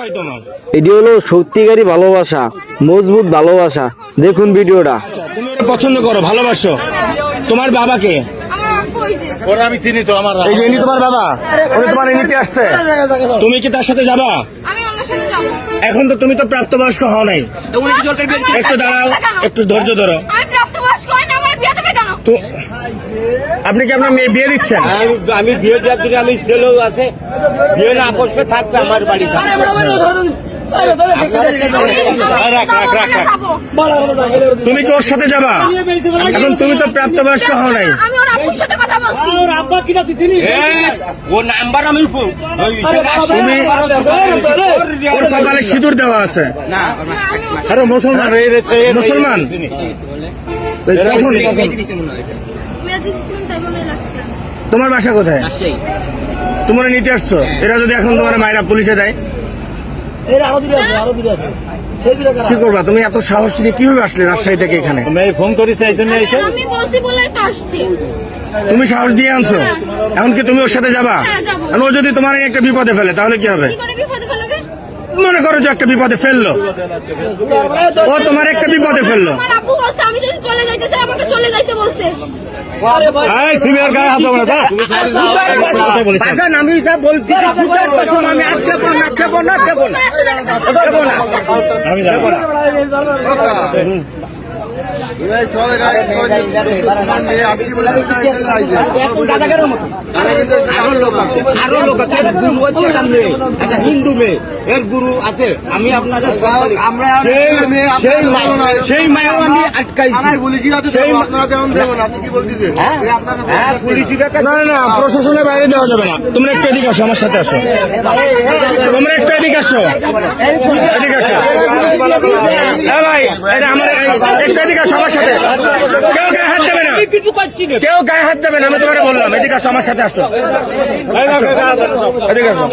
হয় তোমার? এটি হলো সত্যিকারী ভালোবাসা, মজবুত ভালোবাসা। দেখুন ভিডিওটা। তুমি ওটা পছন্দ করো, ভালোবাসো। তোমার বাবাকে? ওরা আমি চিনি তো, আমার এই যে ইনি তোমার বাবা, উনি তোমার নিতে আসছে, তুমি কি তার সাথে যাবা? এখন তো তুমি তো প্রাপ্তবয়স্ক হও নাই। একটু দাঁড়াও, একটু ধৈর্য ধরো। তো আপনি কি আপনার মেয়ে বিয়ে দিচ্ছেন? আমি বিয়ে দেওয়ার জন্য আমি ছেলেও আছে, বিয়ে না বসবে থাকবে আমার বাড়িতে। তুমি কি ওর সাথে যাবা? এখন তুমি তো প্রাপ্তবয়স্ক হও নাই। ও নাম্বার আমি তুমি ওর কপালে সিঁদুর দেওয়া আছে। আরে মুসলমান, মুসলমান কখন? তোমার বাসা কোথায়? তোমার নিতে আসছো, এরা যদি এখন তোমার মায়েরা পুলিশে দেয় কি করবা? তুমি এত সাহস নিয়ে কিভাবে আসলে রাজশাহী থেকে এখানে? ফোন করেছে এই জন্য এসে তুমি সাহস দিয়ে আনছো, এখন কি তুমি ওর সাথে যাবা? ও যদি তোমার একটা বিপদে ফেলে তাহলে কি হবে? মনে করো যে একটা বিপদে ফেললো, ও তোমার একটা বিপদে ফেললো, আমি যদি চলে যাইতে চাই আমাকে চলে যাইতে বলছে। তুমি আর গায়ে হাত দেবো না। আমি যা বলছি আমি আর দেবো না, দেবো না, দেবো না, দেবো না, আমি যাবো না। আরো লোক আছে, গুরু হচ্ছে একটা হিন্দু মেয়ে, এর গুরু আছে। আমি আপনাদের সেই মায়েও আমি আটকাইছি। না না, প্রশাসনের বাইরে দেওয়া যাবে না। তোমরা একটু এদিকে আসো, আমার সাথে আসো। তোমরা একটু এদিকে আসো, এদিকে আসো। হ্যাঁ ভাই, এটা আমার একটু এদিকে আসো আমার সাথে। কেউ গায়ে হাত দেবে না, কেউ গায়ে হাত দেবে না, আমি তোমাকে বললাম। এদিকে আসো, আমার সাথে আসো, এদিকে আসো।